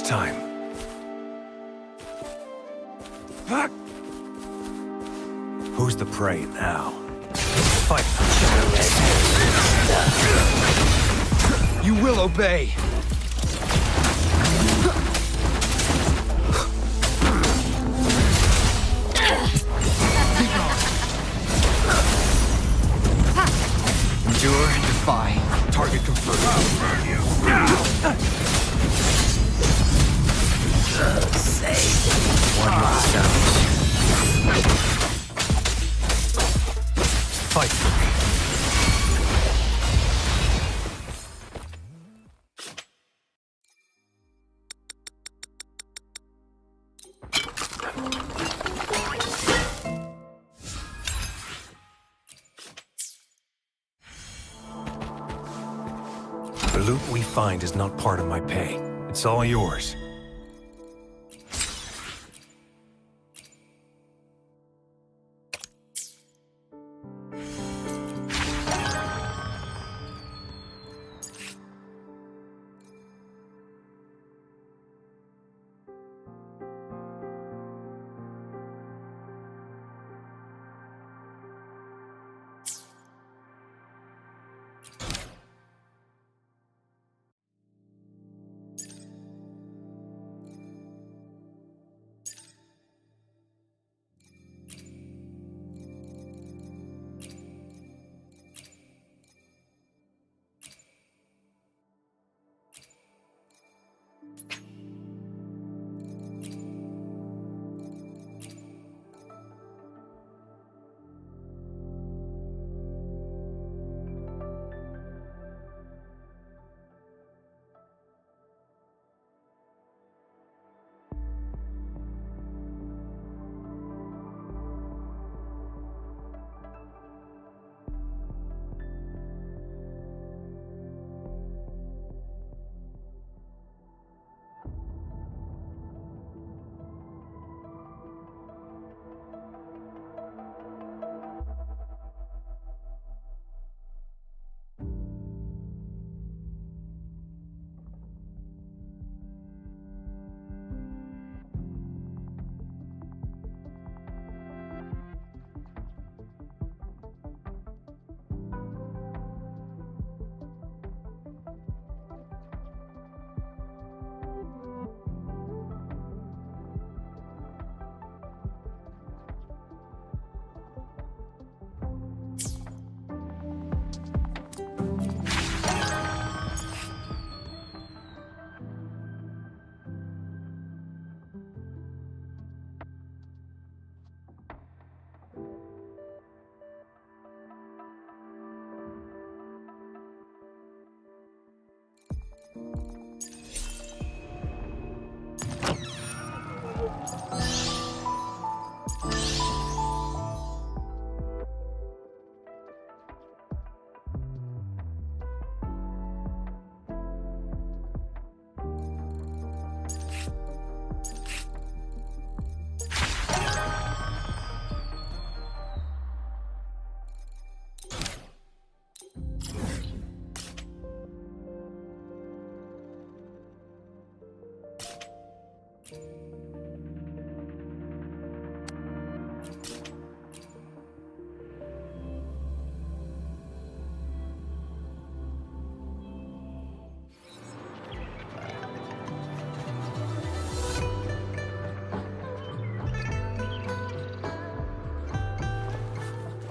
time. Who's the prey now? Fight! You will obey! Endure and defy. Target confirmed. One with the sounds. Fight for me. The loot we find is not part of my pay. It's all yours.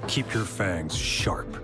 Keep your fangs sharp.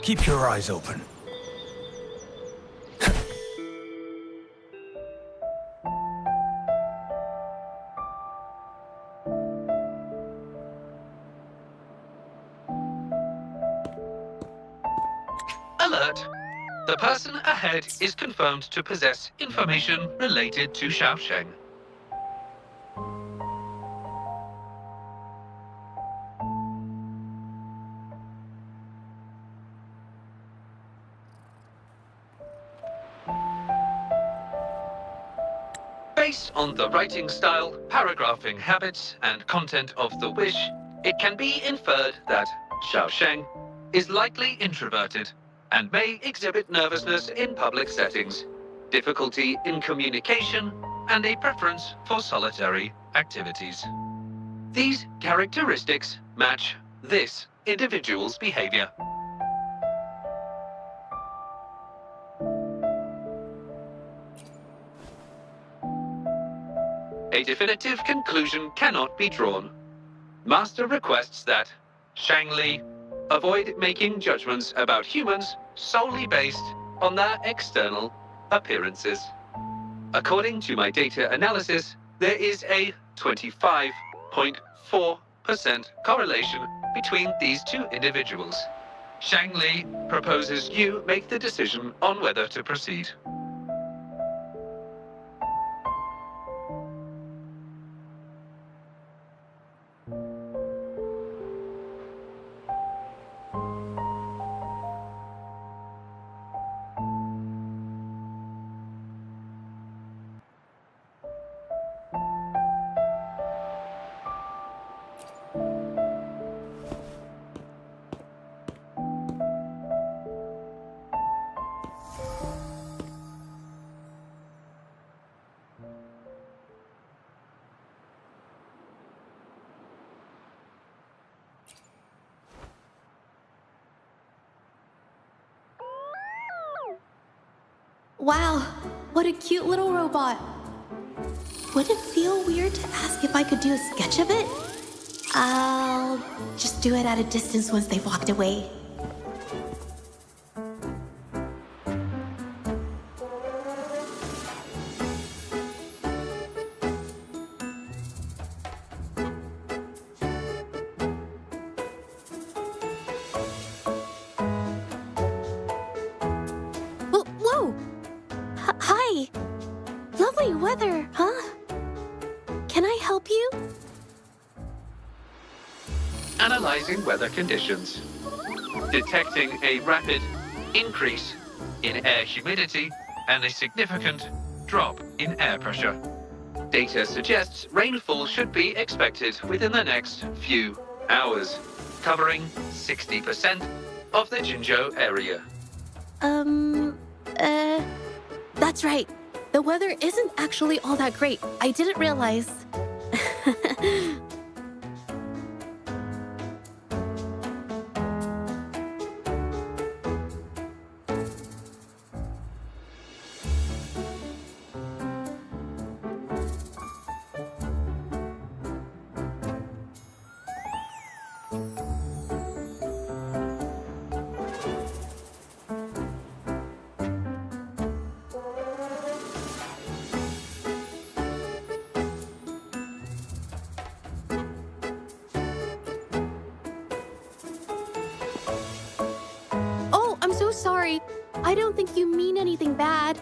Keep your eyes open. Alert! The person ahead is confirmed to possess information related to Xiaosheng. Based on the writing style, paragraphing habits, and content of the wish, it can be inferred that Xiaosheng is likely introverted and may exhibit nervousness in public settings, difficulty in communication, and a preference for solitary activities. These characteristics match this individual's behavior. A definitive conclusion cannot be drawn. Master requests that Shang Li avoid making judgments about humans solely based on their external appearances. According to my data analysis, there is a 25.4% correlation between these two individuals. Shang Li proposes you make the decision on whether to proceed. Wow, what a cute little robot. Would it feel weird to ask if I could do a sketch of it? I'll just do it at a distance once they've walked away. Whoa! Hi! Lovely weather, huh? Can I help you? Analyzing weather conditions. Detecting a rapid increase in air humidity and a significant drop in air pressure. Data suggests rainfall should be expected within the next few hours, covering 60% of the Jinzhou area. That's right. The weather isn't actually all that great. I didn't realize. Sorry, I don't think you mean anything bad.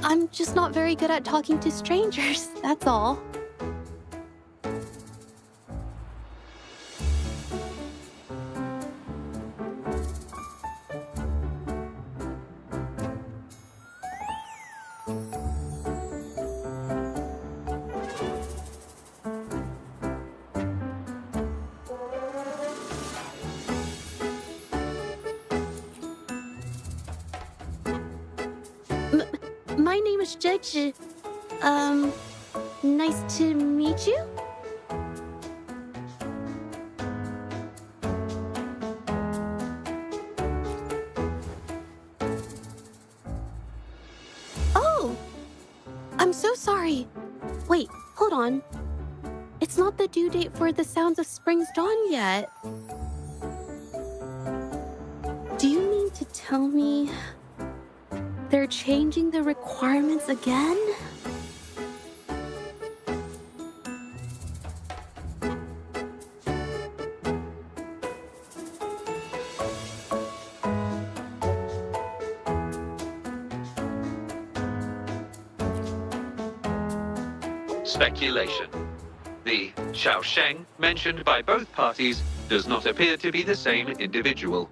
I'm just not very good at talking to strangers, that's all. My name is Zhezhi. Nice to meet you? Oh! I'm so sorry. Wait, hold on. It's not the due date for The Sounds of Spring's Dawn yet. Do you mean tell me they're changing the requirements again? Speculation. The Xiaosheng mentioned by both parties does not appear to be the same individual.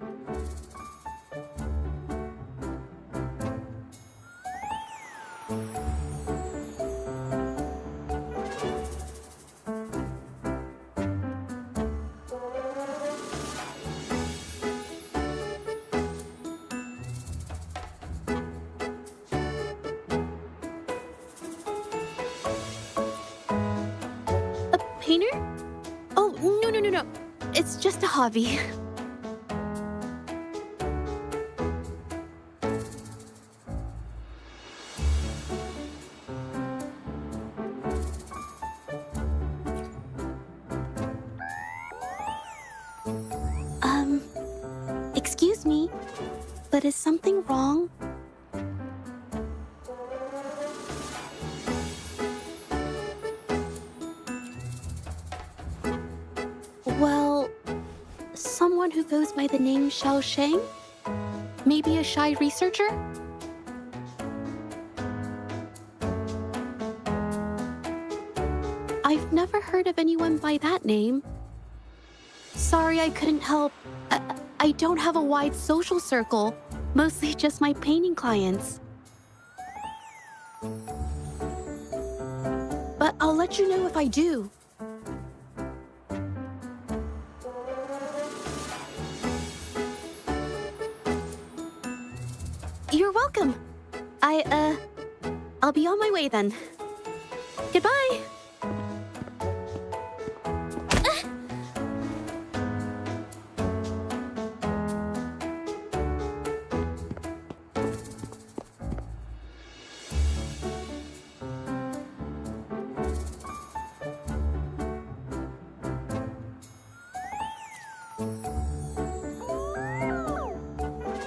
Painter? Oh, no. It's just a hobby. Excuse me, but is something wrong? Well, someone who goes by the name Xiaosheng? Maybe a shy researcher? I've never heard of anyone by that name. Sorry, I couldn't help. I don't have a wide social circle, mostly just my painting clients. But I'll let you know if I do. You're welcome. I'll be on my way then. Goodbye.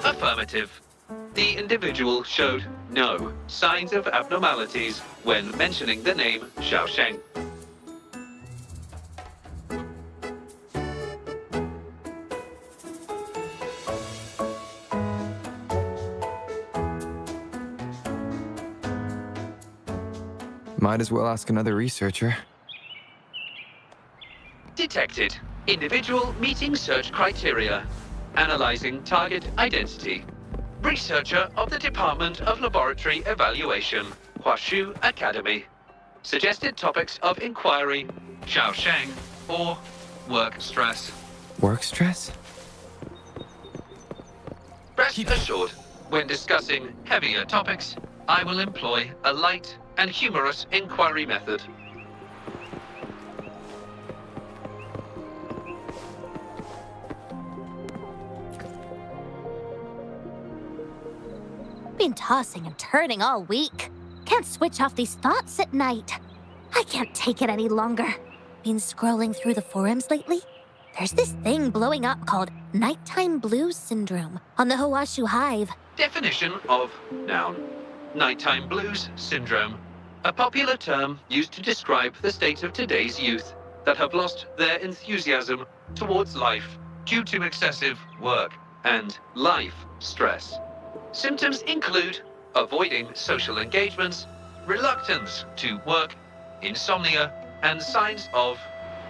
Affirmative. The individual showed no signs of abnormalities when mentioning the name Xiaosheng. Might as well ask another researcher. Detected. Individual meeting search criteria. Analyzing target identity. Researcher of the Department of Laboratory Evaluation, Huashu Academy. Suggested topics of inquiry, Xiaosheng or work stress. Work stress? Rest assured, when discussing heavier topics, I will employ a light and humorous inquiry method. Been tossing and turning all week. Can't switch off these thoughts at night. I can't take it any longer. Been scrolling through the forums lately. There's this thing blowing up called nighttime blues syndrome on the Hawashu Hive. Definition of noun. Nighttime blues syndrome. A popular term used to describe the state of today's youth that have lost their enthusiasm towards life due to excessive work and life stress. Symptoms include avoiding social engagements, reluctance to work, insomnia, and signs of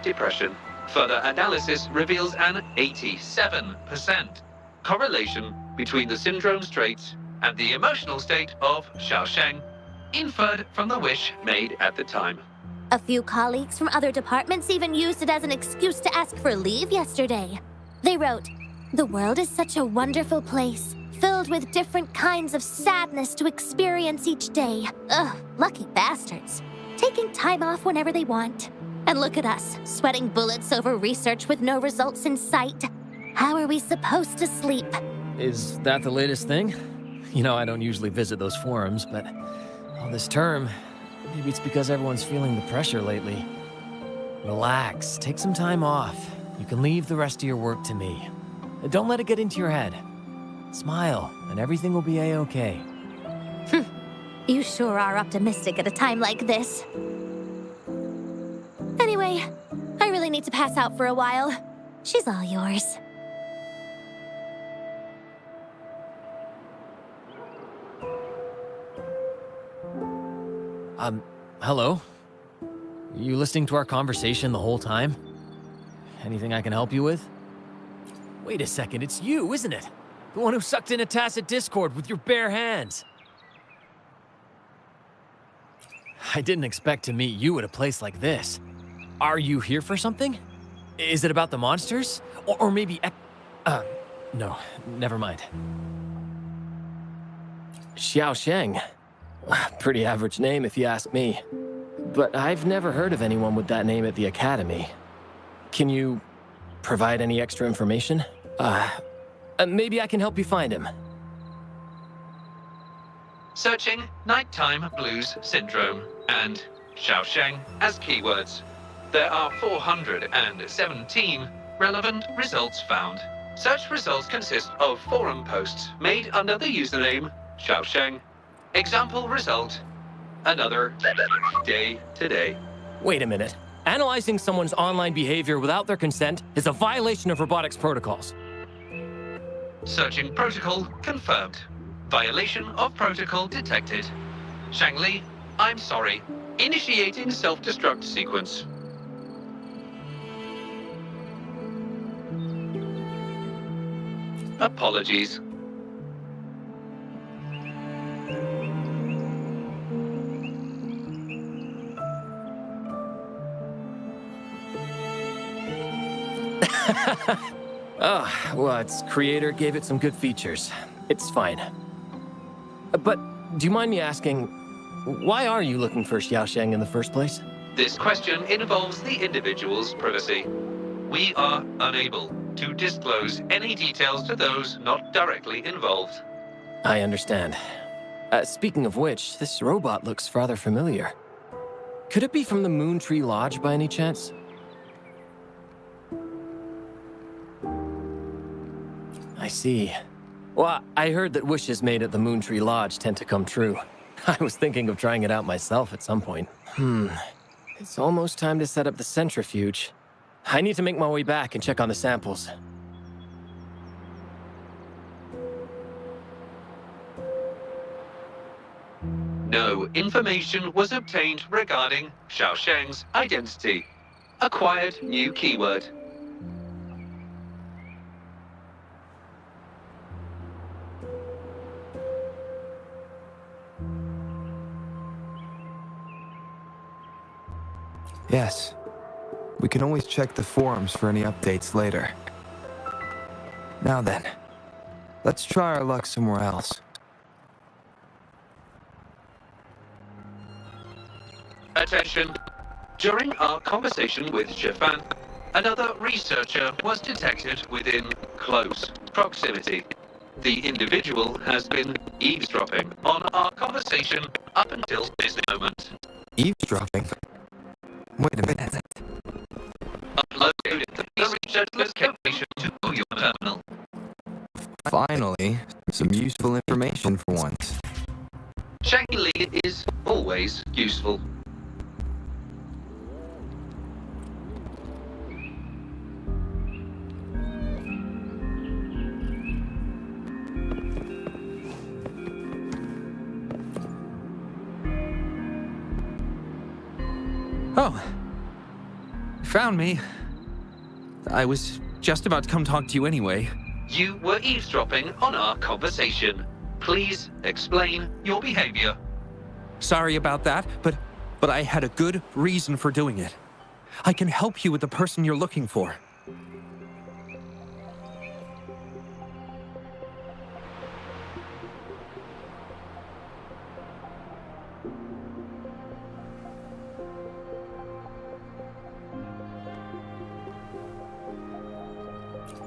depression. Further analysis reveals an 87% correlation between the syndrome's traits and the emotional state of Xiaosheng, inferred from the wish made at the time. A few colleagues from other departments even used it as an excuse to ask for leave yesterday. They wrote, "The world is such a wonderful place, filled with different kinds of sadness to experience each day. Ugh, lucky bastards. Taking time off whenever they want. And look at us, sweating bullets over research with no results in sight. How are we supposed to sleep?" Is that the latest thing? You know, I don't usually visit those forums, but all this term, maybe it's because everyone's feeling the pressure lately. Relax, take some time off. You can leave the rest of your work to me. Don't let it get into your head. Smile, and everything will be a-okay. You sure are optimistic at a time like this. Anyway, I really need to pass out for a while. She's all yours. Hello? You listening to our conversation the whole time? Anything I can help you with? Wait a second, it's you, isn't it? The one who sucked in a tacit discord with your bare hands. I didn't expect to meet you at a place like this. Are you here for something? Is it about the monsters? Or maybe no, never mind. Xiao Sheng. Pretty average name if you ask me. But I've never heard of anyone with that name at the Academy. Can you provide any extra information? Maybe I can help you find him. Searching Nighttime Blues Syndrome and Xiao Sheng as keywords. There are 417 relevant results found. Search results consist of forum posts made under the username Xiao Sheng. Example result: another day today. Wait a minute. Analyzing someone's online behavior without their consent is a violation of robotics protocols. Searching protocol confirmed. Violation of protocol detected. Shangli, I'm sorry. Initiating self-destruct sequence. Apologies. Oh, well, its creator gave it some good features. It's fine. But do you mind me asking, why are you looking for Xiao Sheng in the first place? This question involves the individual's privacy. We are unable to disclose any details to those not directly involved. I understand. Speaking of which, this robot looks rather familiar. Could it be from the Moon Tree Lodge by any chance? I see. Well, I heard that wishes made at the Moon Tree Lodge tend to come true. I was thinking of trying it out myself at some point. It's almost time to set up the centrifuge. I need to make my way back and check on the samples. No information was obtained regarding Xiao Sheng's identity. Acquired new keyword. Yes. We can always check the forums for any updates later. Now then, let's try our luck somewhere else. Attention. During our conversation with Shifan, another researcher was detected within close proximity. The individual has been eavesdropping on our conversation up until this moment. Eavesdropping? Wait a minute. Uploaded the researcher's location to your terminal. Finally, some useful information for once. Shangli is always useful. Oh. Found me. I was just about to come talk to you anyway. You were eavesdropping on our conversation. Please explain your behavior. Sorry about that, but I had a good reason for doing it. I can help you with the person you're looking for.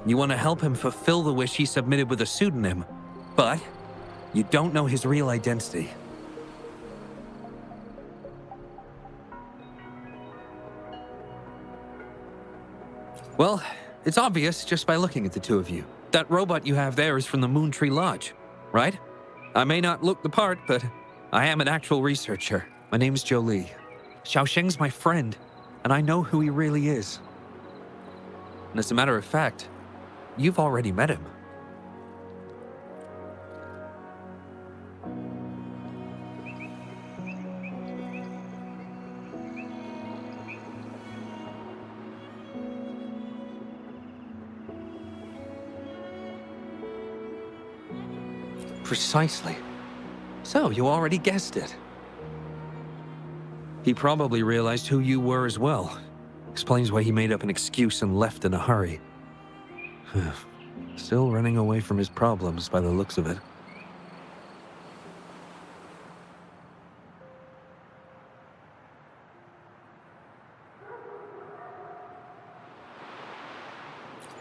You want to help him fulfill the wish he submitted with a pseudonym, but you don't know his real identity. Well, it's obvious just by looking at the two of you. that robot you have there is from the Moontree Lodge, right? I may not look the part, but I am an actual researcher. My name's Jolie. Xiaosheng's my friend, and I know who he really is. And as a matter of fact, you've already met him. Precisely. So, you already guessed it. He probably realized who you were as well. Explains why he made up an excuse and left in a hurry. Still running away from his problems by the looks of it.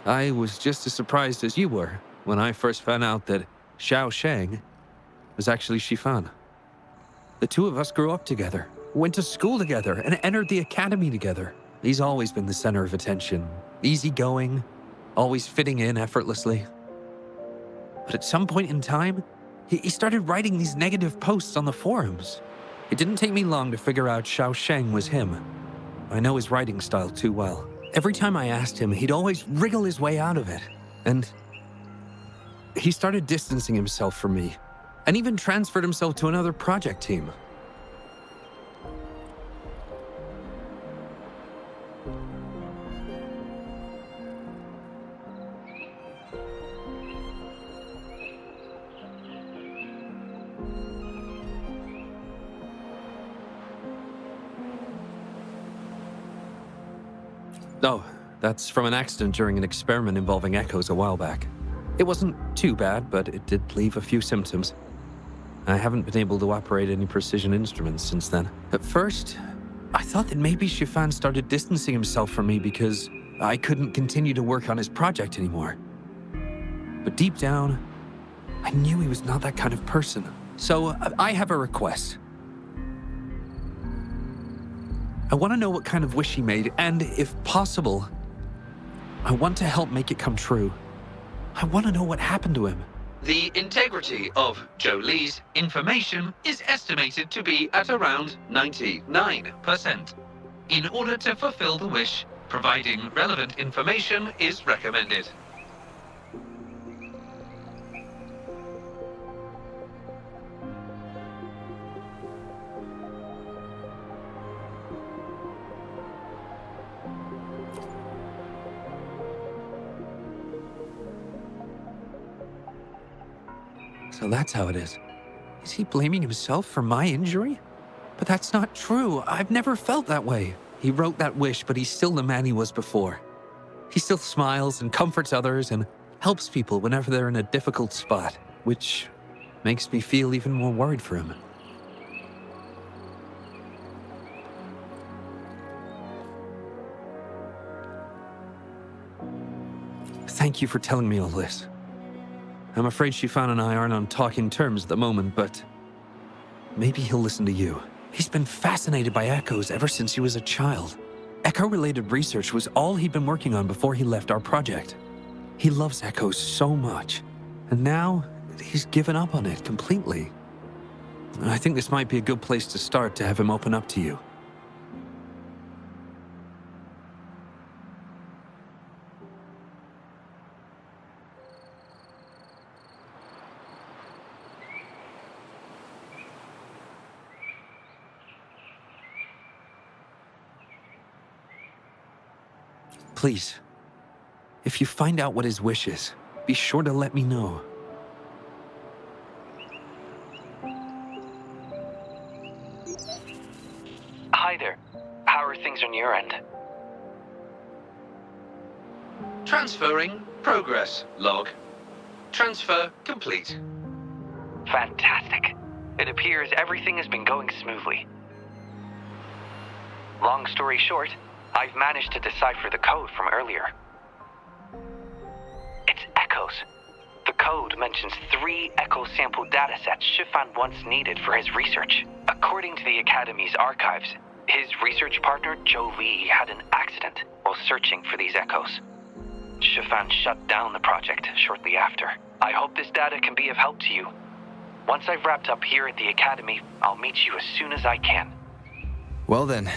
I was just as surprised as you were when I first found out that Xiaosheng was actually Shifan. The two of us grew up together, went to school together, and entered the academy together. He's always been the center of attention, easygoing, always fitting in effortlessly. But at some point in time, he started writing these negative posts on the forums. It didn't take me long to figure out Xiaosheng was him. I know his writing style too well. Every time I asked him, he'd always wriggle his way out of it. And he started distancing himself from me, and even transferred himself to another project team. Oh, that's from an accident during an experiment involving echoes a while back. It wasn't too bad, but it did leave a few symptoms. I haven't been able to operate any precision instruments since then. At first, I thought that maybe Shifan started distancing himself from me because I couldn't continue to work on his project anymore. But deep down, I knew he was not that kind of person. So I have a request. I want to know what kind of wish he made, and if possible, I want to help make it come true. I want to know what happened to him. The integrity of Jolie's information is estimated to be at around 99%. In order to fulfill the wish, providing relevant information is recommended. So that's how it is. Is he blaming himself for my injury? But that's not true. I've never felt that way. He wrote that wish, but he's still the man he was before. He still smiles and comforts others and helps people whenever they're in a difficult spot, which makes me feel even more worried for him. Thank you for telling me all this. I'm afraid Shifan and I aren't on talking terms at the moment, but maybe he'll listen to you. He's been fascinated by echoes ever since he was a child. Echo-related research was all he'd been working on before he left our project. He loves echoes so much, and now he's given up on it completely. I think this might be a good place to start to have him open up to you. Please, if you find out what his wish is, be sure to let me know. Hi there. How are things on your end? Transferring progress log. Transfer complete. Fantastic. It appears everything has been going smoothly. Long story short, I've managed to decipher the code from earlier. It's echoes. The code mentions 3 echo sample datasets Shifan once needed for his research. According to the Academy's archives, his research partner, Jolie, had an accident while searching for these echoes. Shifan shut down the project shortly after. I hope this data can be of help to you. Once I've wrapped up here at the Academy, I'll meet you as soon as I can. Well then,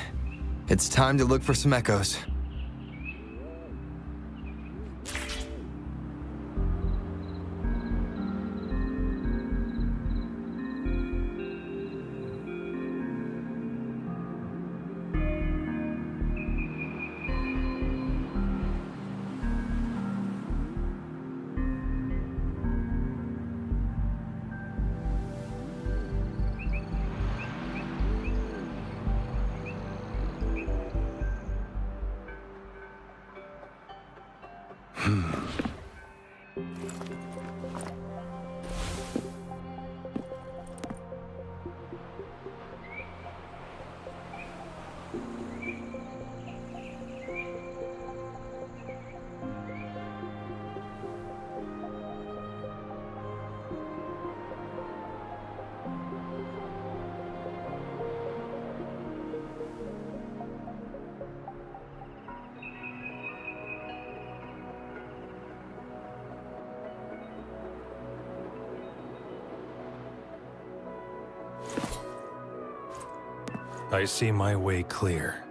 it's time to look for some echoes. I see my way clear.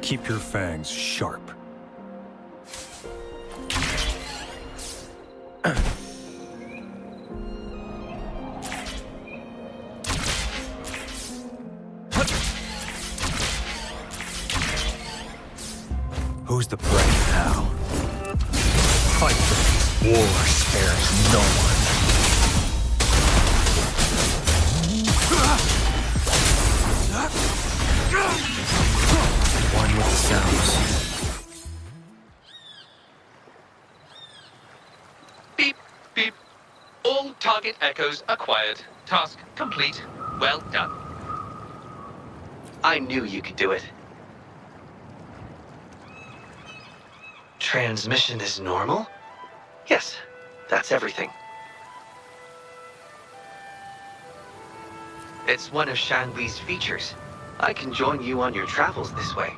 Keep your fangs sharp. Who's the prey now? Fight them. War spares no one. One with the sounds. Beep, beep. All target echoes acquired. Task complete. Well done. I knew you could do it. Transmission is normal? Yes, that's everything. It's one of Shanli's features. I can join you on your travels this way.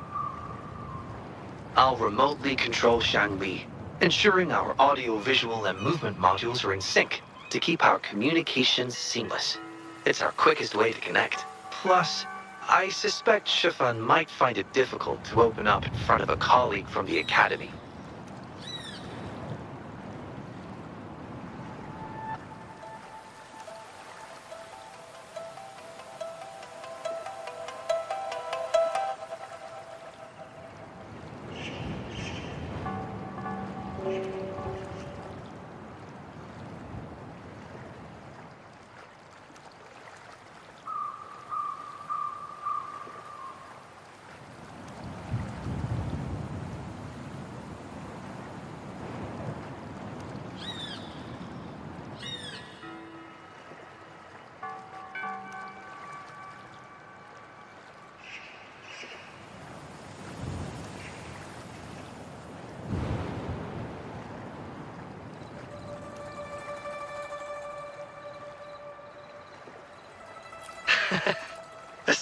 I'll remotely control Shanli, ensuring our audio-visual and movement modules are in sync to keep our communications seamless. It's our quickest way to connect. Plus, I suspect Shifan might find it difficult to open up in front of a colleague from the Academy.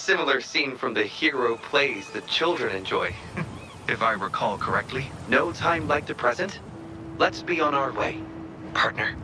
similar scene from the hero plays that children enjoy. If I recall correctly, no time like the present. Let's be on our way, partner.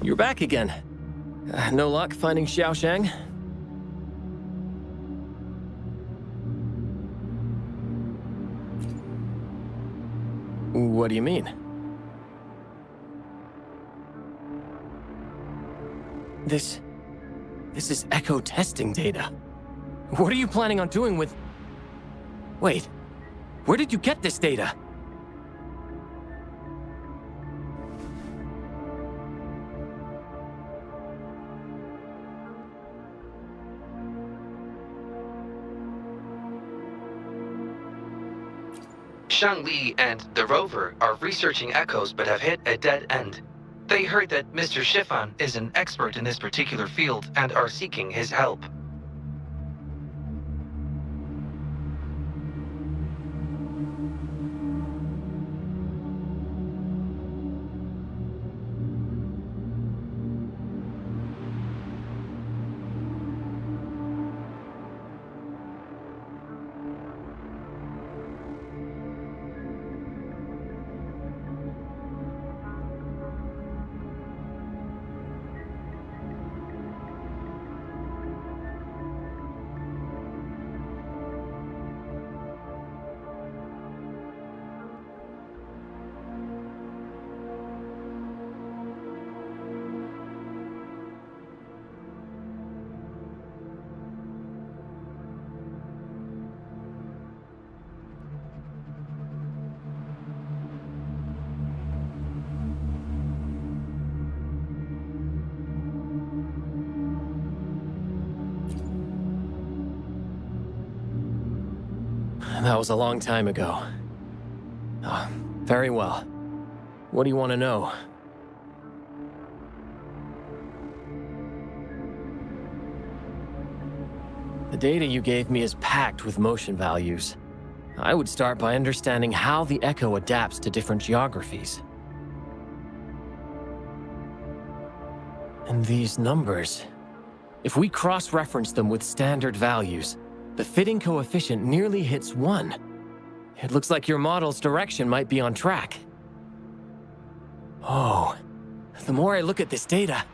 You're back again. No luck finding Xiaoshang? What do you mean? This is echo testing data. What are you planning on doing with... Wait, where did you get this data? Shang Li and the rover are researching echoes but have hit a dead end. They heard that Mr. Shifan is an expert in this particular field and are seeking his help. That was a long time ago. Oh, very well. What do you want to know? The data you gave me is packed with motion values. I would start by understanding how the echo adapts to different geographies. And these numbers, if we cross-reference them with standard values, the fitting coefficient nearly hits 1. It looks like your model's direction might be on track. Oh, the more I look at this data,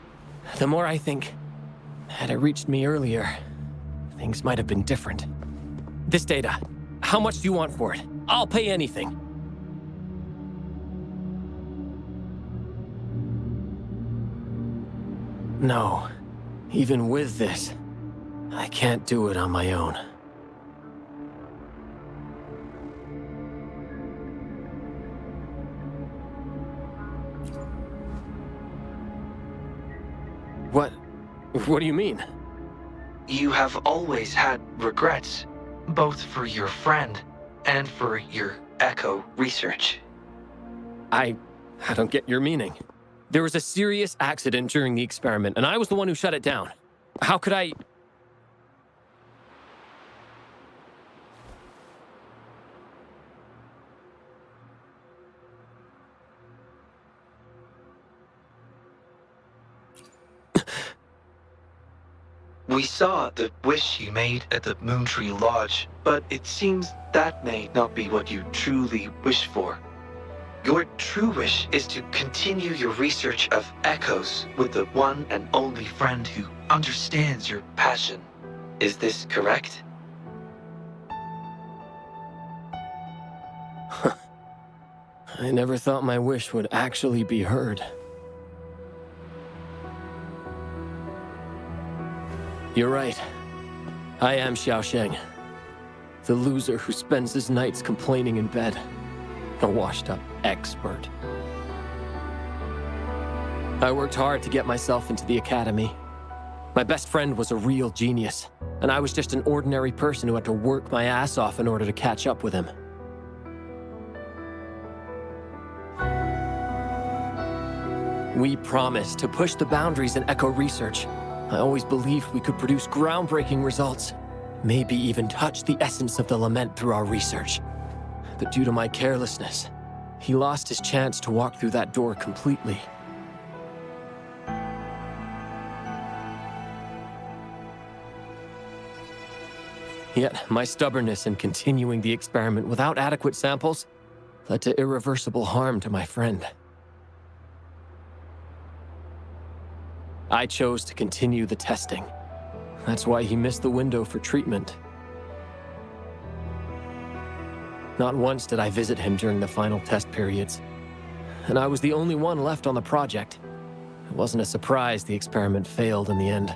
the more I think, had it reached me earlier, things might have been different. This data, How much do you want for it? I'll pay anything. No. Even with this, I can't do it on my own. What do you mean? You have always had regrets, both for your friend and for your Echo research. I don't get your meaning. There was a serious accident during the experiment, and I was the one who shut it down. How could I... We saw the wish you made at the Moontree Lodge, but it seems that may not be what you truly wish for. Your true wish is to continue your research of echoes with the one and only friend who understands your passion. Is this correct? I never thought my wish would actually be heard. You're right. I am Xiaosheng, the loser who spends his nights complaining in bed. A washed-up expert. I worked hard to get myself into the academy. My best friend was a real genius, and I was just an ordinary person who had to work my ass off in order to catch up with him. We promised to push the boundaries in echo research. I always believed we could produce groundbreaking results, maybe even touch the essence of the lament through our research. But due to my carelessness, he lost his chance to walk through that door completely. Yet, my stubbornness in continuing the experiment without adequate samples led to irreversible harm to my friend. I chose to continue the testing. That's why he missed the window for treatment. Not once did I visit him during the final test periods, and I was the only one left on the project. It wasn't a surprise the experiment failed in the end.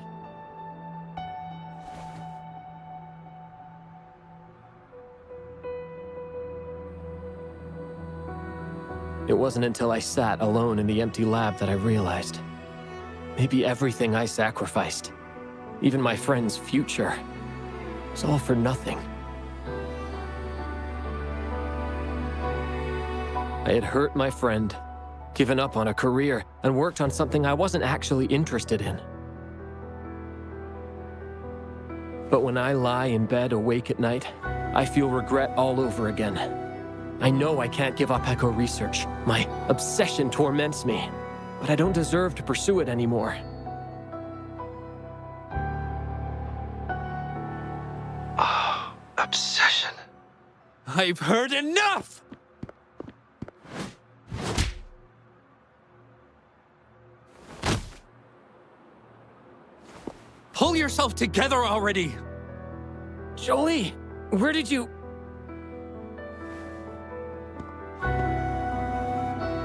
It wasn't until I sat alone in the empty lab that I realized. Maybe everything I sacrificed, even my friend's future, was all for nothing. I had hurt my friend, given up on a career, and worked on something I wasn't actually interested in. But when I lie in bed awake at night, I feel regret all over again. I know I can't give up echo research. My obsession torments me, but I don't deserve to pursue it anymore. Oh, obsession. I've heard enough! Pull yourself together already! Jolie, where did you...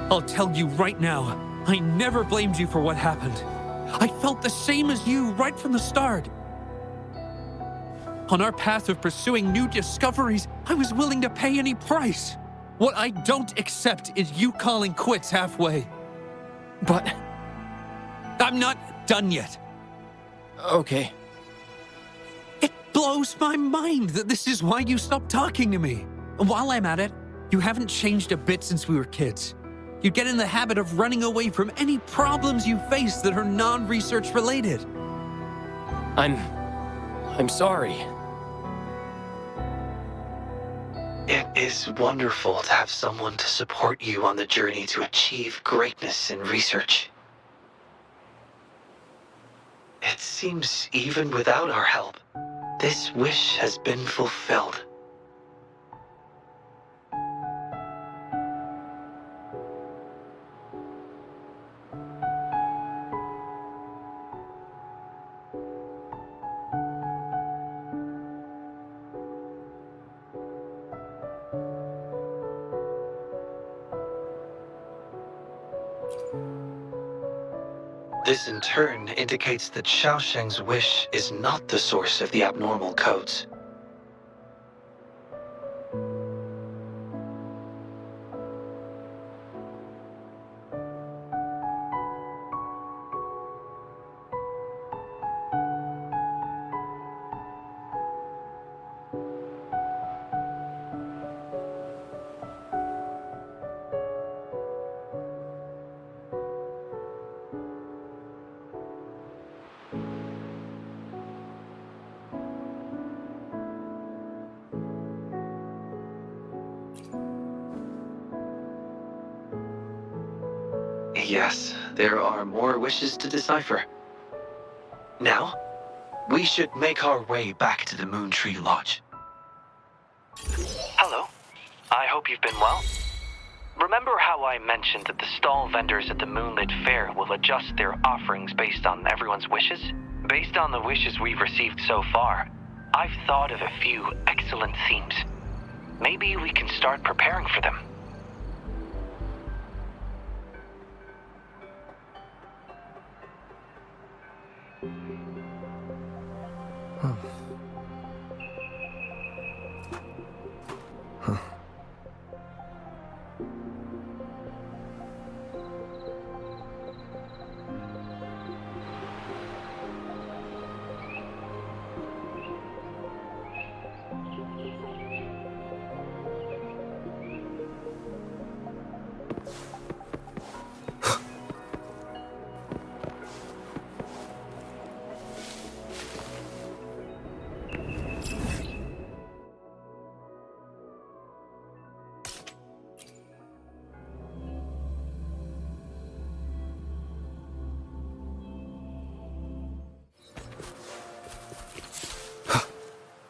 I'll tell you right now, I never blamed you for what happened. I felt the same as you right from the start. On our path of pursuing new discoveries, I was willing to pay any price. What I don't accept is you calling quits halfway. But... I'm not done yet. Okay. It blows my mind that this is why you stopped talking to me. While I'm at it, you haven't changed a bit since we were kids. You get in the habit of running away from any problems you face that are non-research related. I'm sorry. It is wonderful to have someone to support you on the journey to achieve greatness in research. It seems even without our help, this wish has been fulfilled. This in turn indicates that Xiaosheng's wish is not the source of the abnormal codes. Yes, there are more wishes to decipher. Now, we should make our way back to the Moon Tree Lodge. Hello. I hope you've been well. Remember how I mentioned that the stall vendors at the Moonlit Fair will adjust their offerings based on everyone's wishes? Based on the wishes we've received so far, I've thought of a few excellent themes. Maybe we can start preparing for them.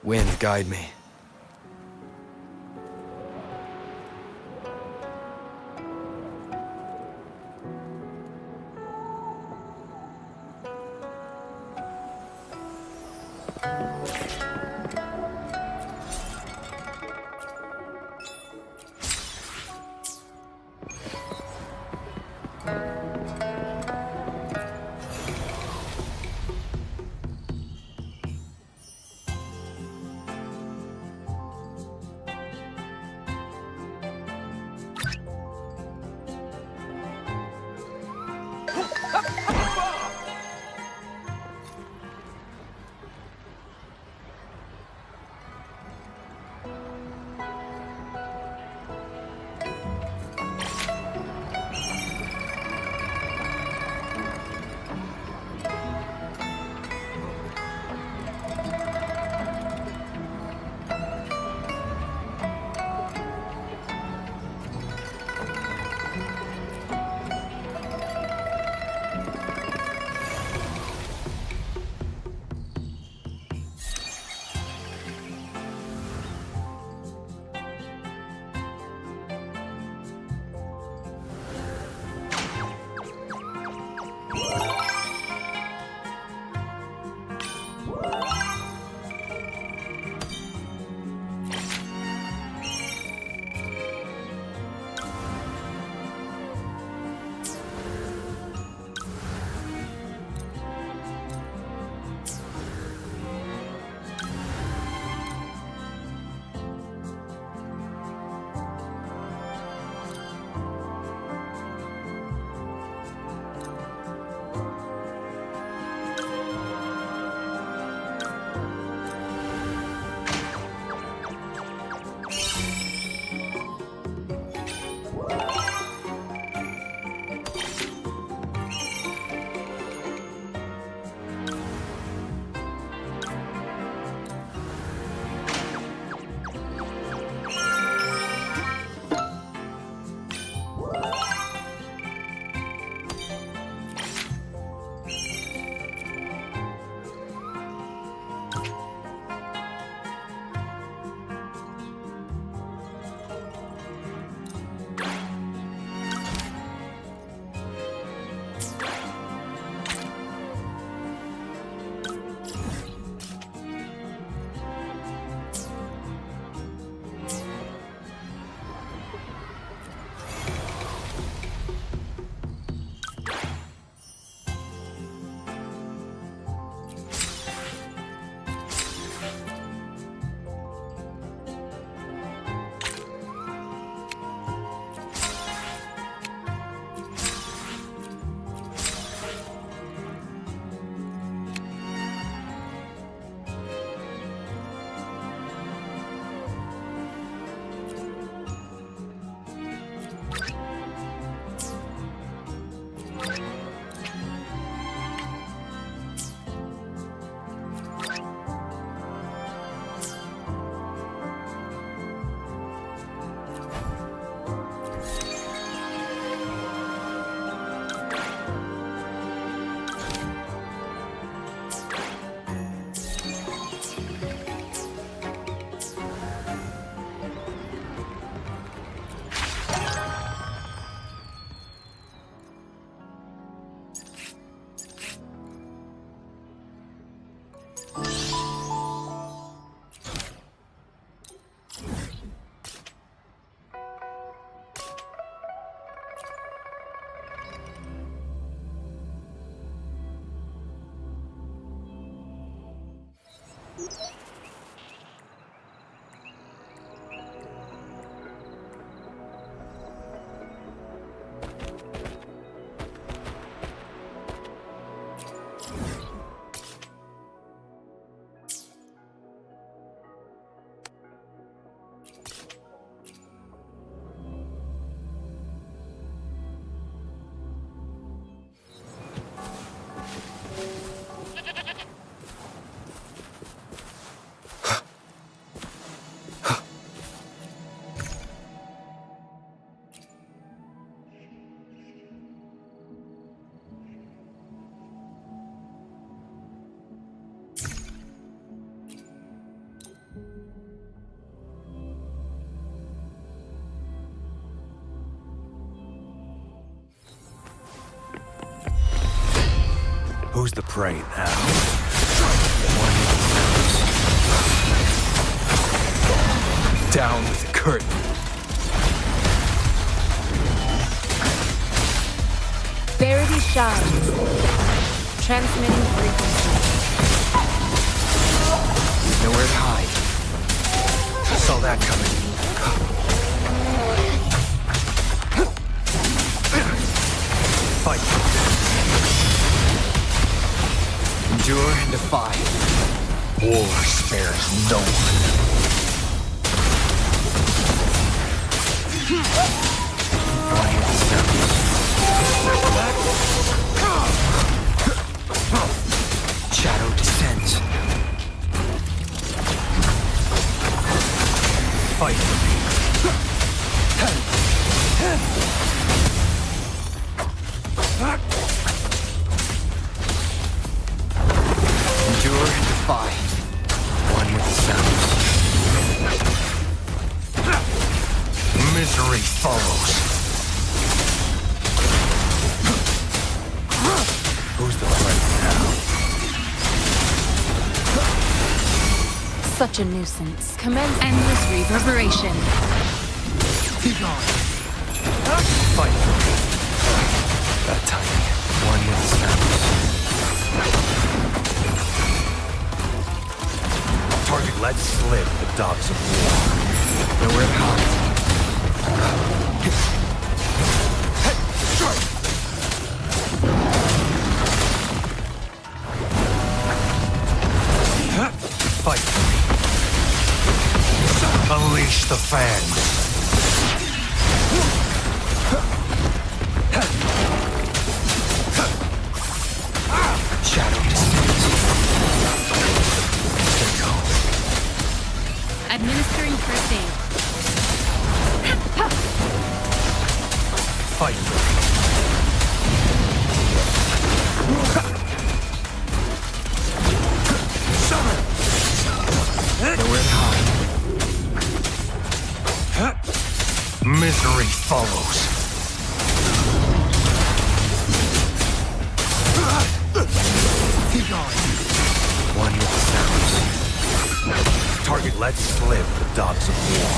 Wind, guide me. Who's the prey now? Down with the curtain. Verity shines. Transmitting frequency. Nowhere to hide. Saw that coming. Fight. Endure and defy. War spares no one. Shadow descends. Fight for me. Endure and defy. One with the sounds. Misery follows. Who's the prey now? Such a nuisance. Commence endless reverberation. Be gone. Fight for me. That tiny one with the sounds. Target let slip the dogs of war. Nowhere to hide. Fight for me. Unleash the fans. Shadow descends. Stay calm. Administering first aid. Fight for me. Nowhere to hide. Misery follows. Be gone. One with the sounds. Target let slip the dogs of war.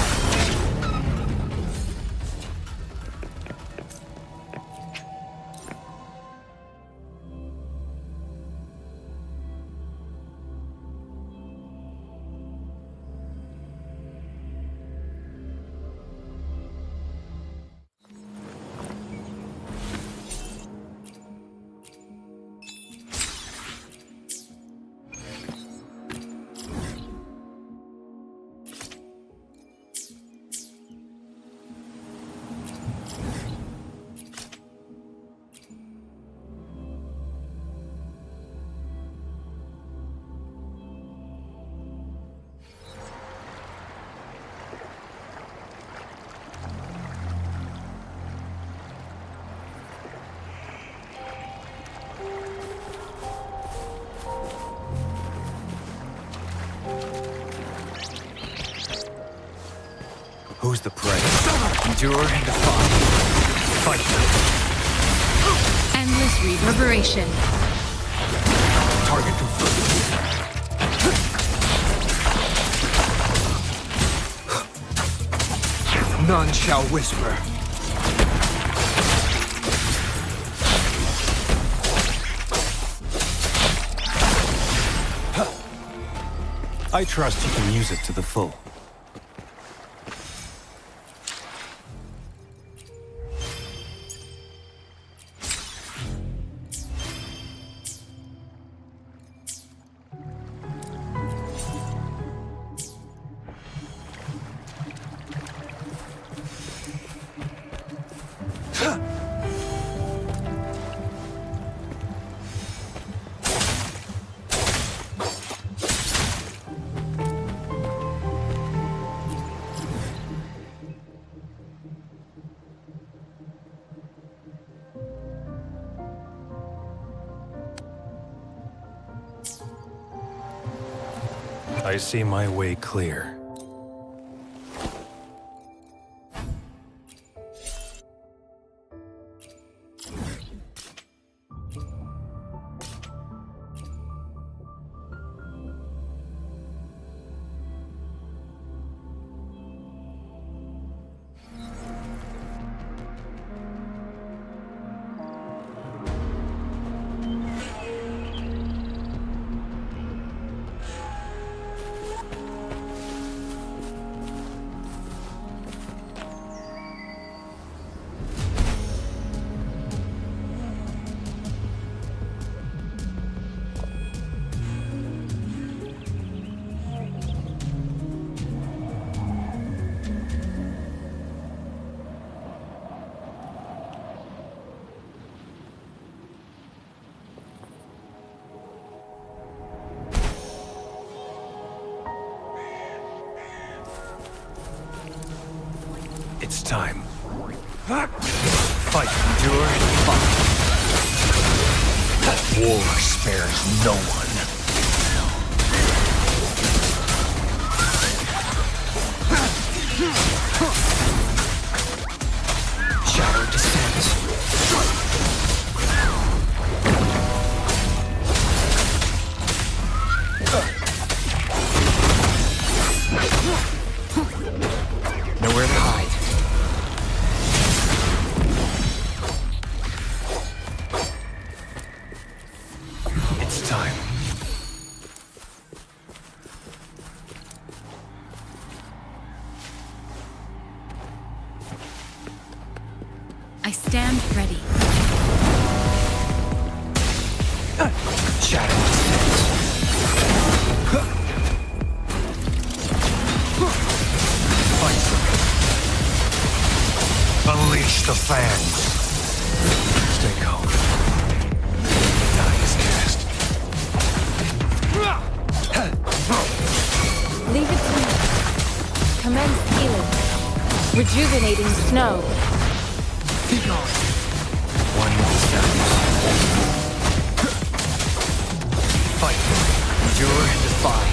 Who's the prey? Endure and defy. Fight. Endless reverberation. Target confirmed. None shall whisper. I trust you can use it to the full. I see my way clear. It's time. Fight, endure, and fight. War spares no one. Shadow descends. Nowhere to hide. It's time. I stand ready. Shadow descends. Fight. Unleash the fangs. Stay calm. Die is cast. Leave it to me. Commence healing. Rejuvenating snow. Be gone. One with the sounds. Fight. Endure and defy.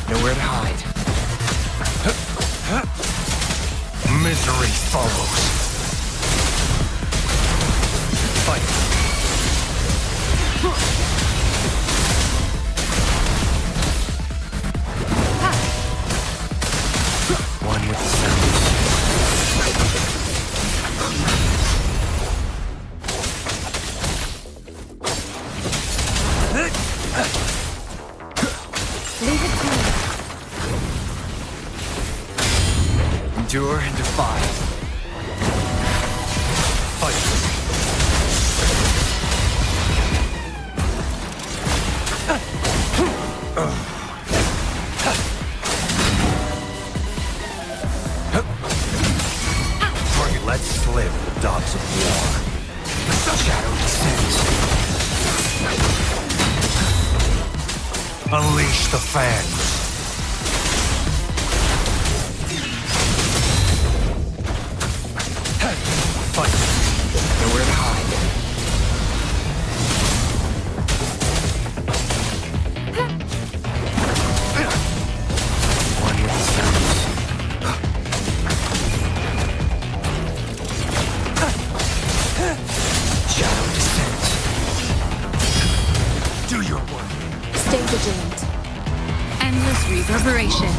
Nowhere to hide. Misery follows. Fight. One with the sounds. Leave it to me. Endure and defy. Fight. Target lets slip the dogs of war. Shadow descends. Unleash the fangs. Fight. Nowhere to hide. One with the sounds. Use reverberation.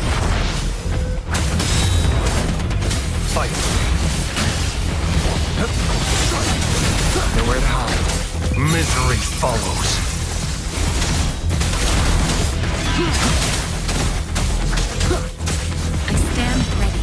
Fight. Nowhere to hide. Misery follows. I stand ready.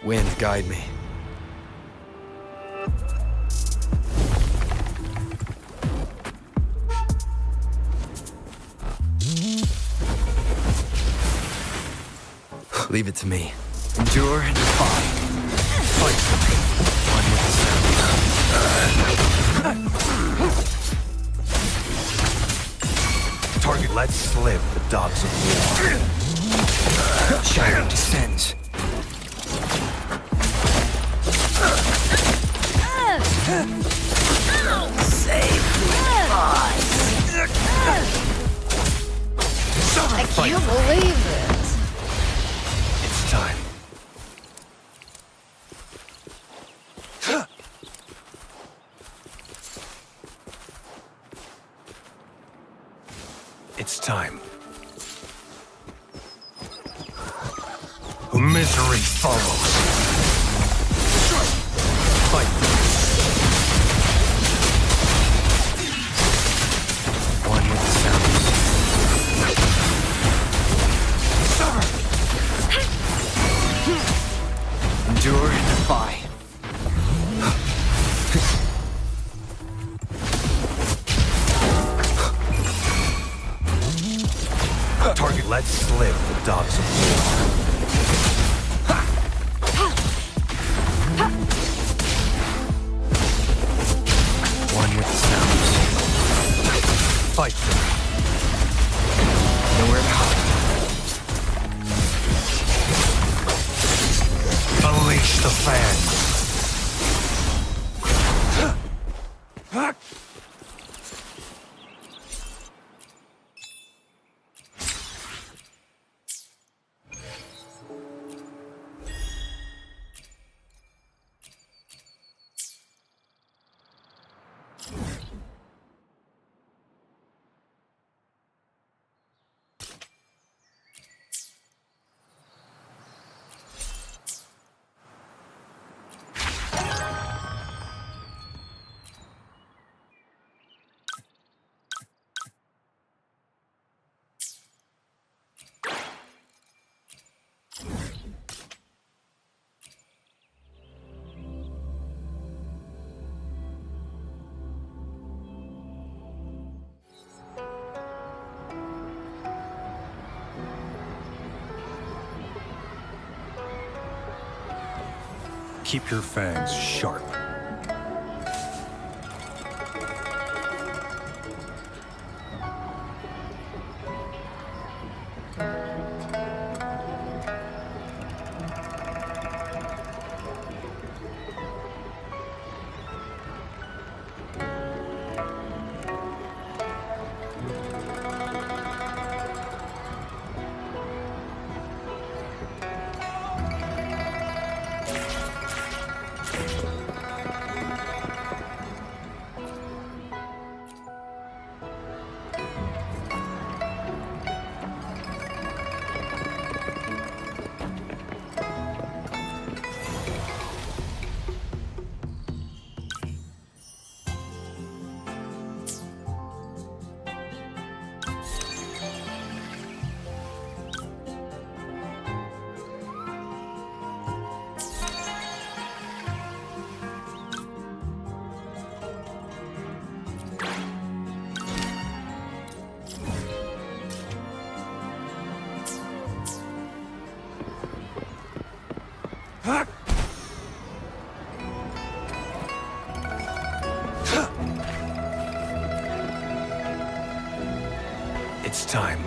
Wind, guide me. Leave it to me. Endure and defy. Fight for me. One with the sound. Target, let's slip the dogs of war. Shire descends. I can't believe it. It's time. It's time. Misery follows. Fight. One with the sounds. Endure and defy. Target, let's slip the dogs of war. One with the sounds. Fight for me. Nowhere to hide. Unleash the fan. Keep your fangs sharp. It's time.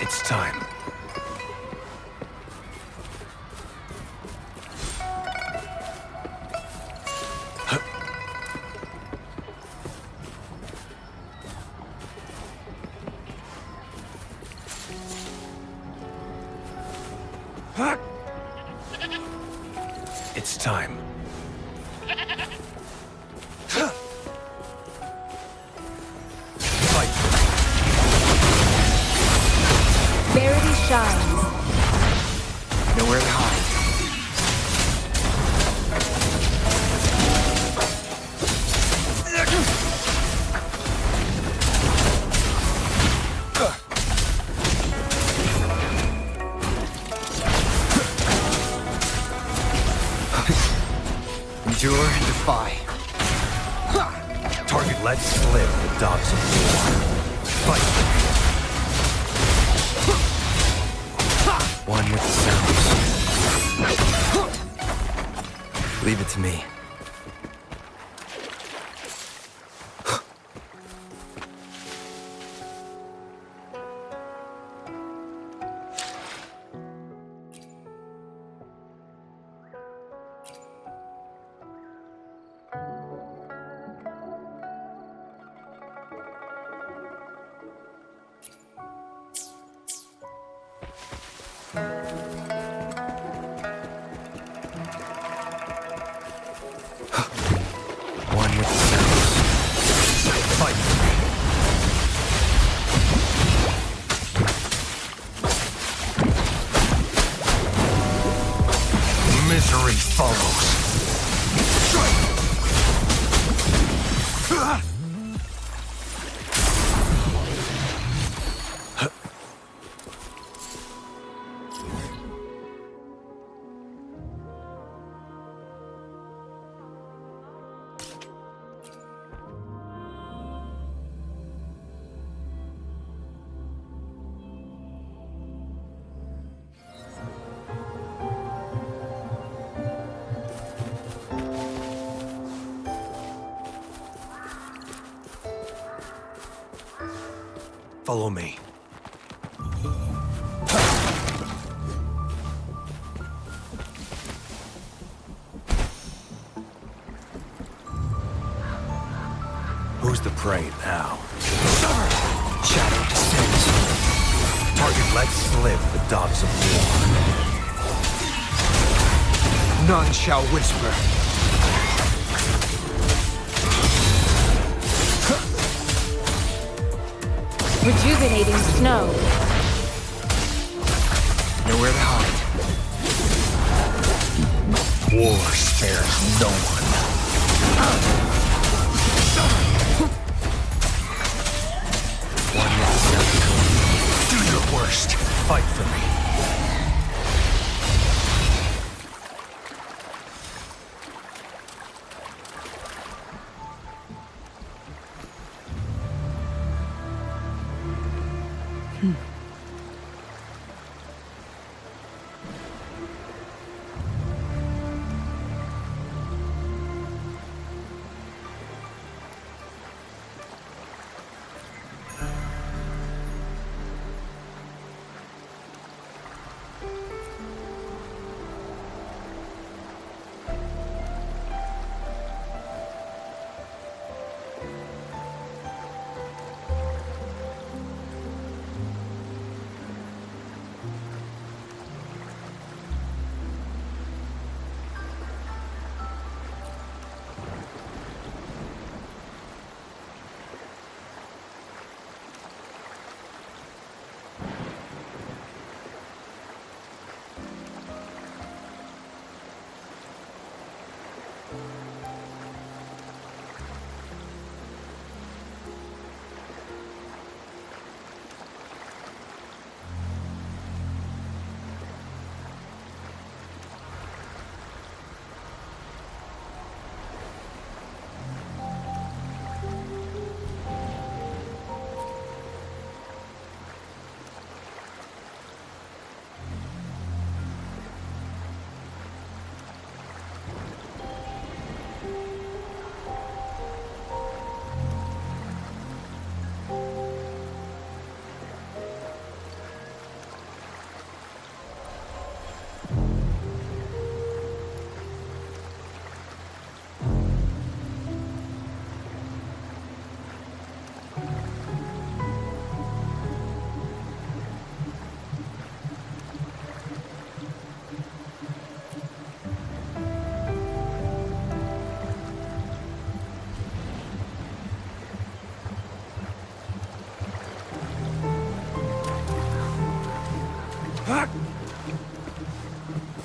It's time. It's time. Fight. Verity shines. Nowhere to hide. Endure and defy. Target let slip the dogs of war. Fight. One with the sounds. Leave it to me. One with the sounds. Fight. Misery follows. Strike. Follow me. Who's the prey now? Shadow descends. Target lets slip the dogs of war. None shall whisper. Rejuvenating snow. Nowhere to hide. War spares no one. One necessary. Do your worst. Fight for me.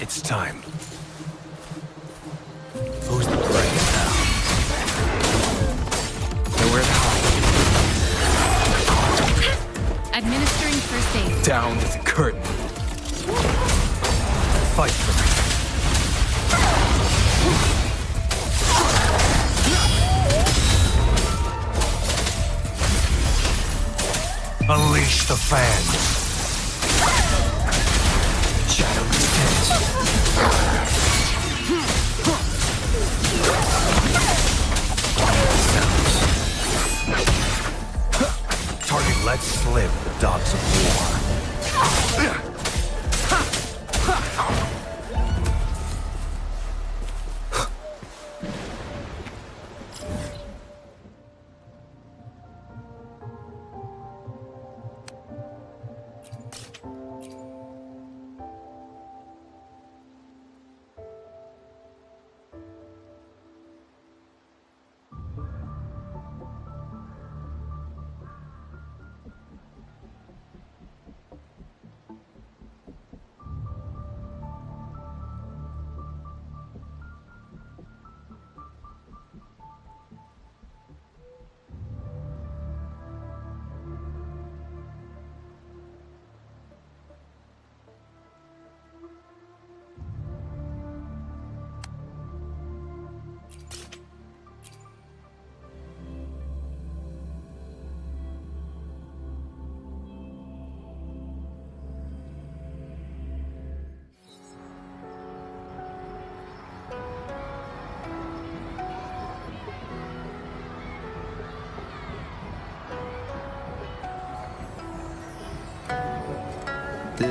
It's time. Who's the prey now? Nowhere to hide. Administering first aid. Down to the curtain. Fight for me. Unleash the fans. Shadow descends. Target lets slip the dogs of war.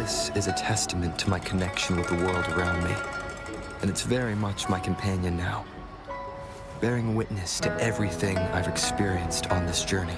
This is a testament to my connection with the world around me, and it's very much my companion now, bearing witness to everything I've experienced on this journey.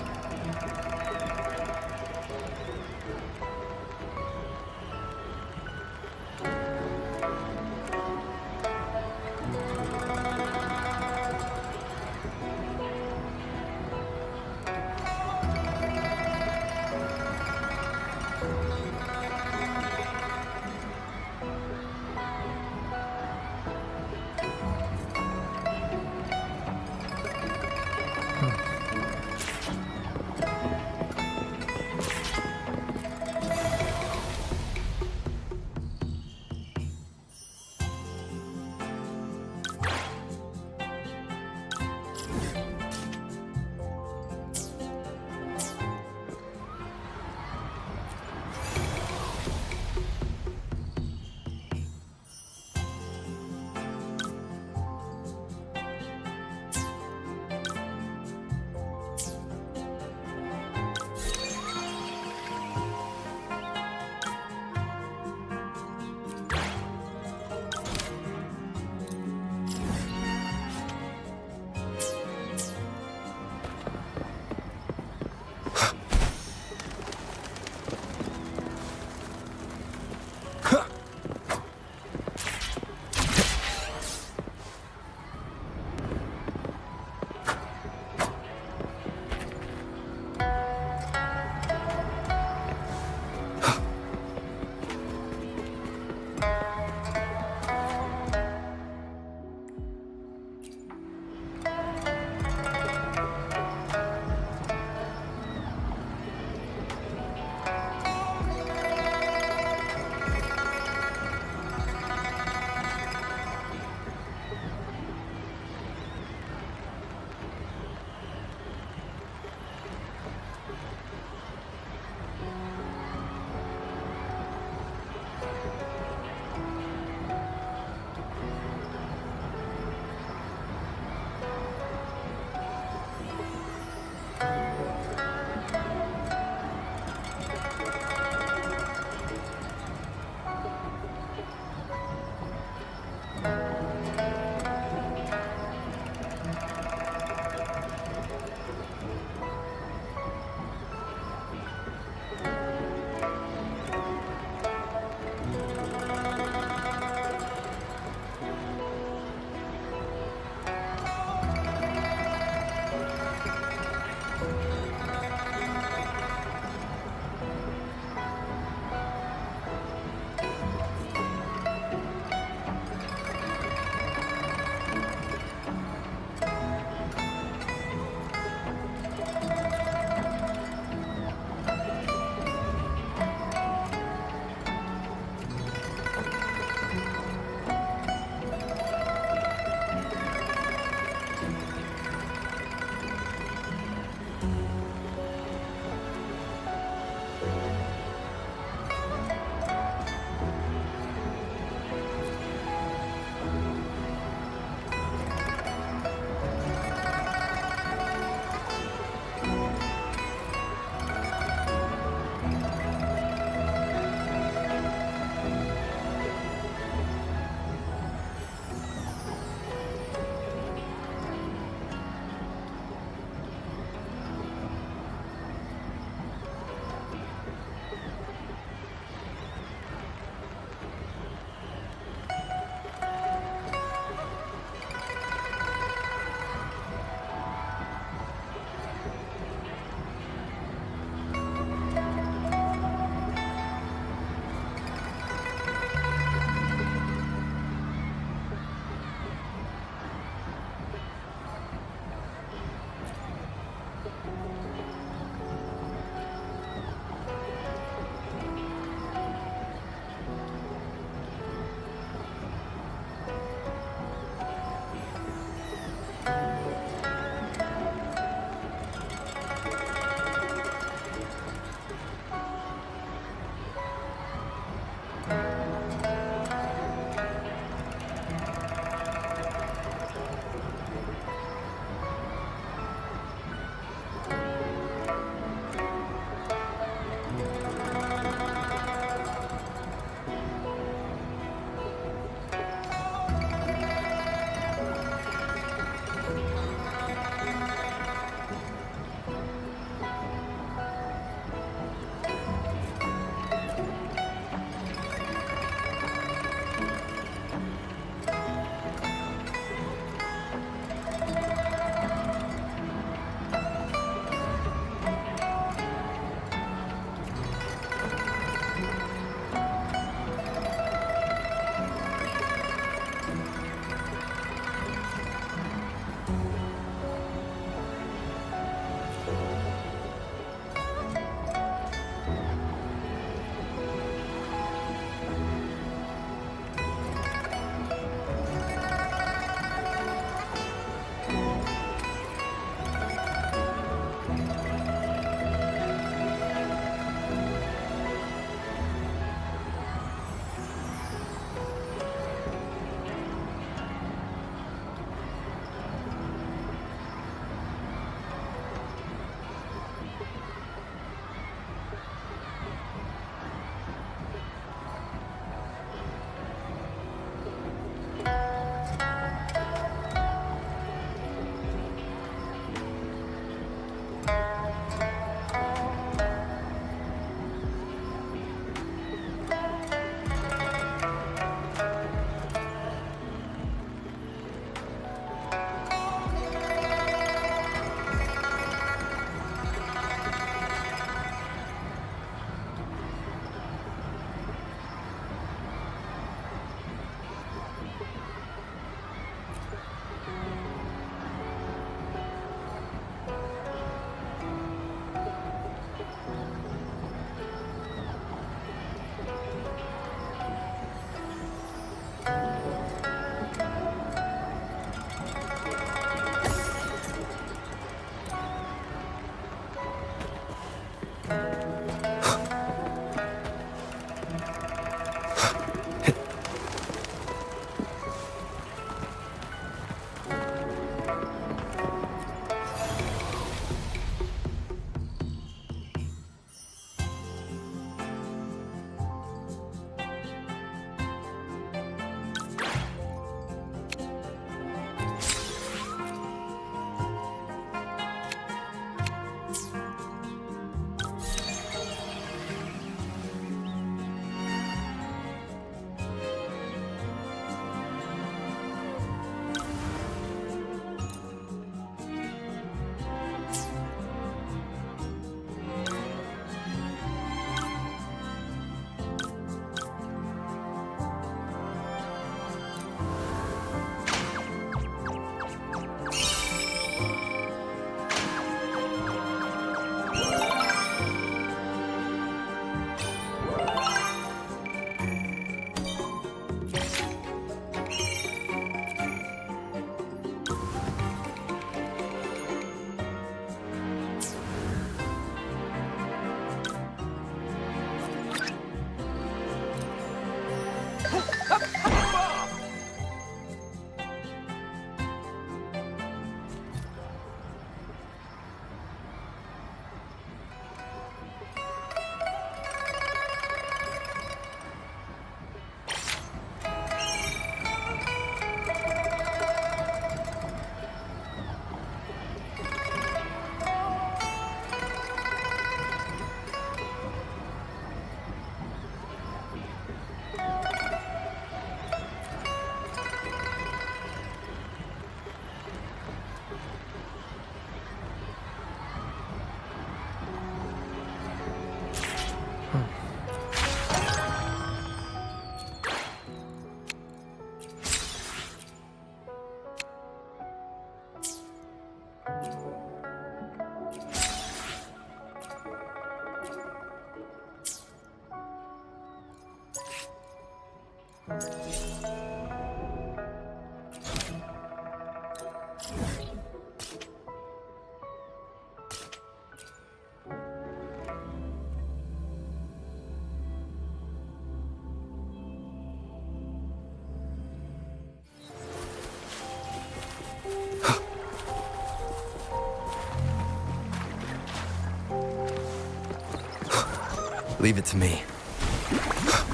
Leave it to me.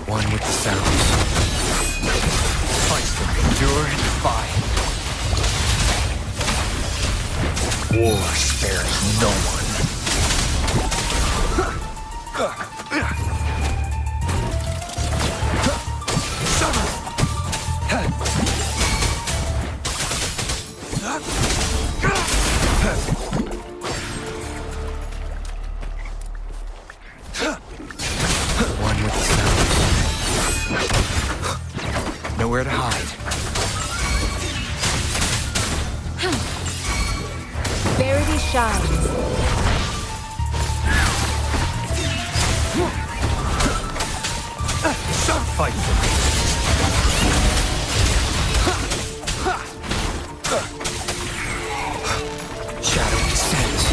One with the sounds. Fight, endure, and defy. War spares no one. One with the sounds. Nowhere to hide. Verity shines. Fight for me. Shadow descends.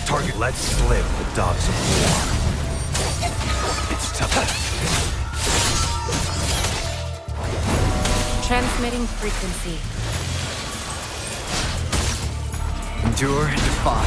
Target, let slip the dogs of war. It's tough. Transmitting frequency. Endure and defy.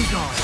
Be gone!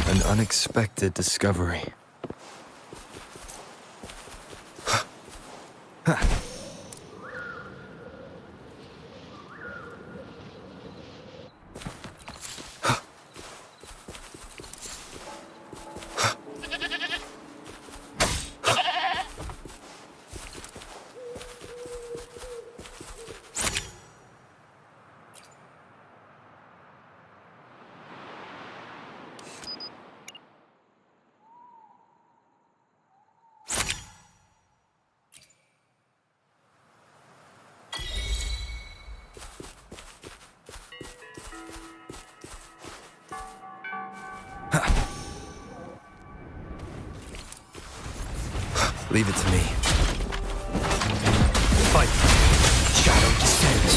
An unexpected discovery. Leave it to me. Fight! Shadow descends.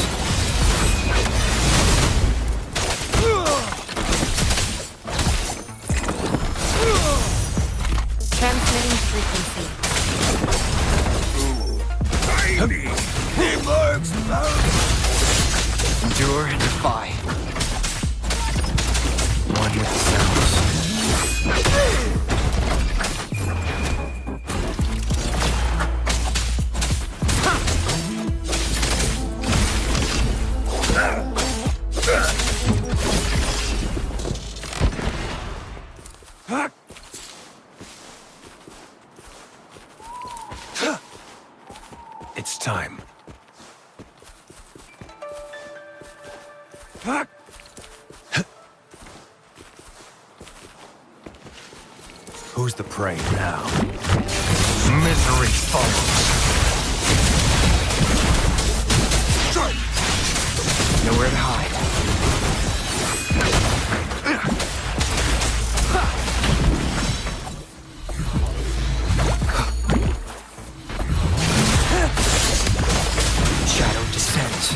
Transmitting frequency. Baby! Emerge! Endure and defy. One with the sounds. It's time. Who's the prey now? Misery follows. Nowhere to hide. Shadow descends.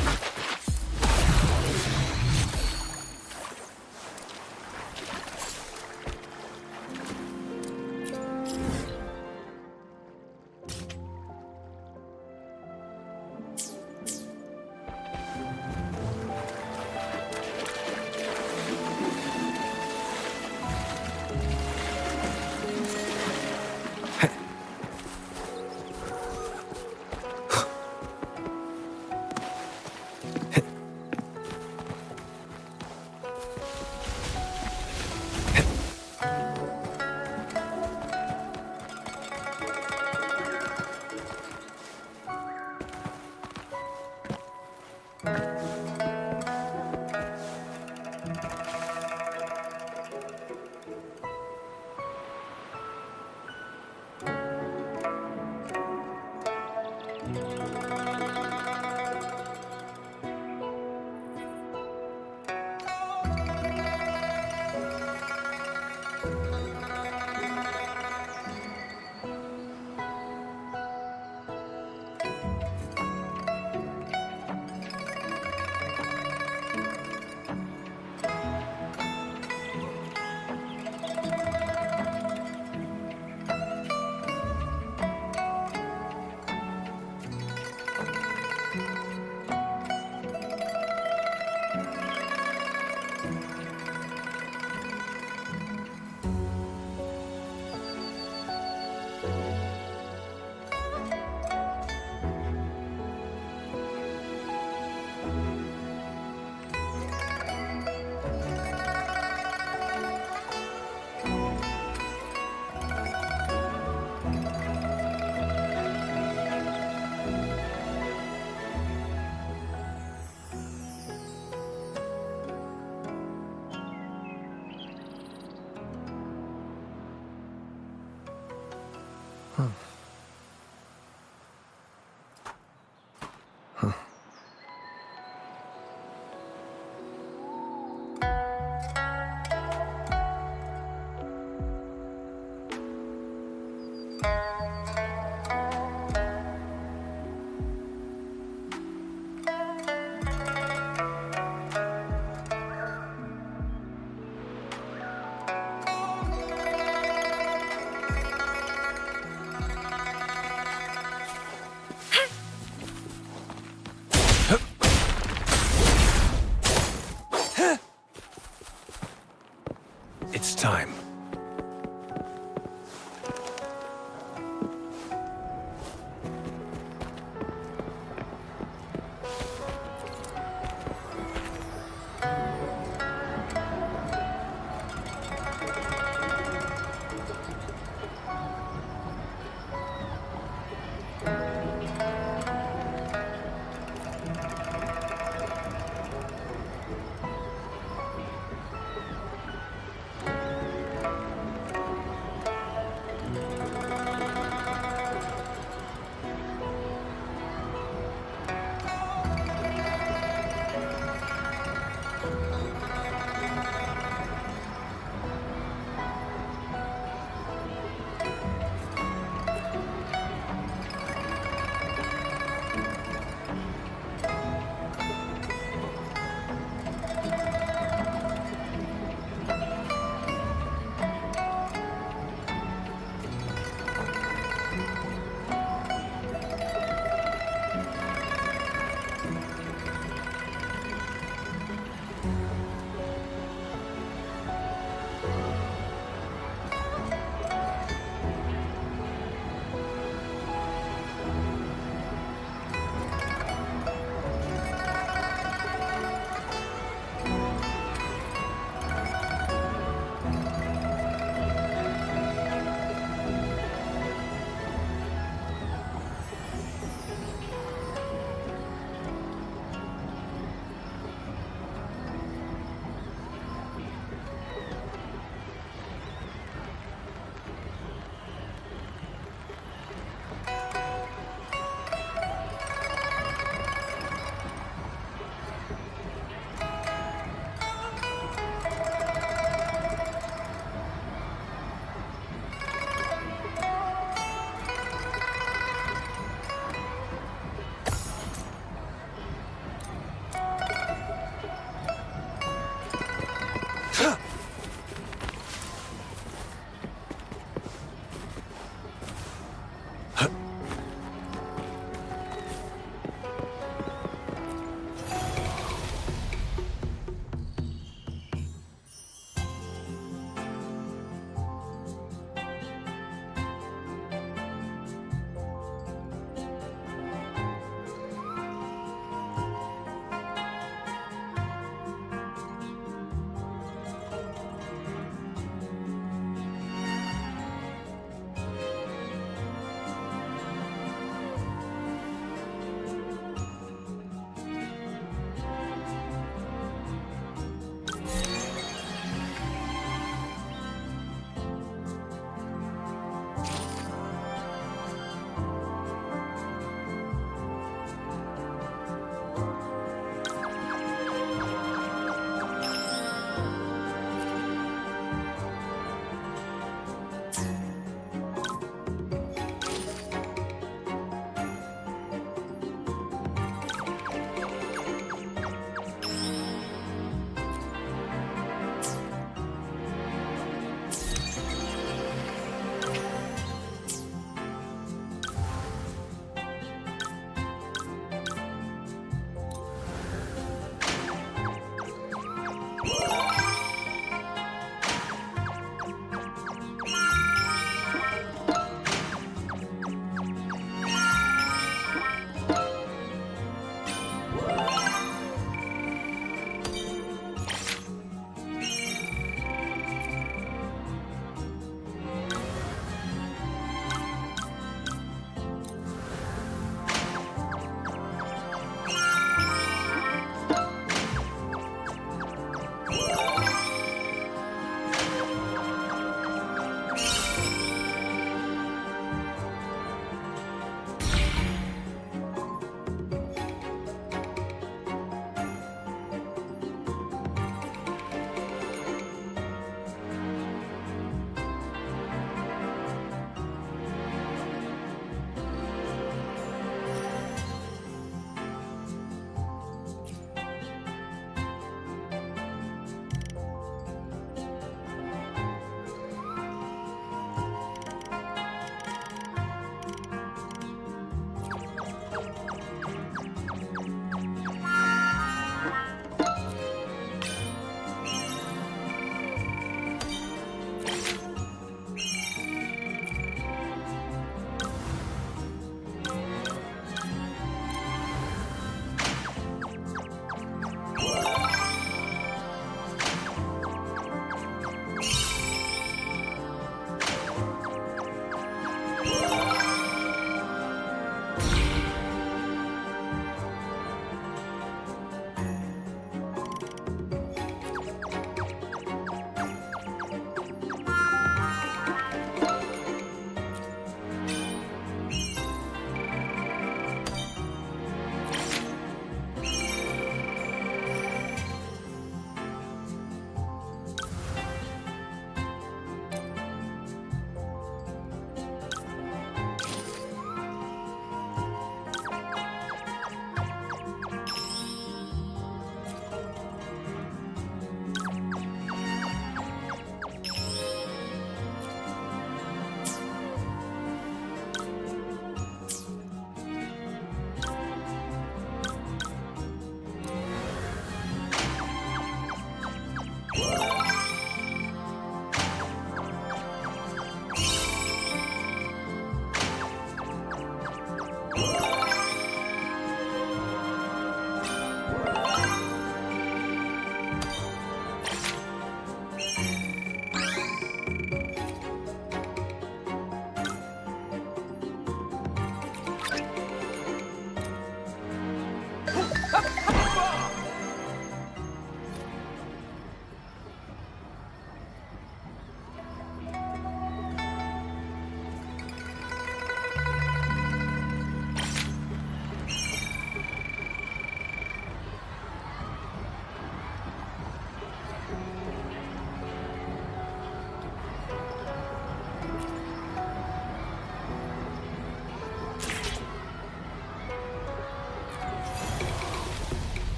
Huh.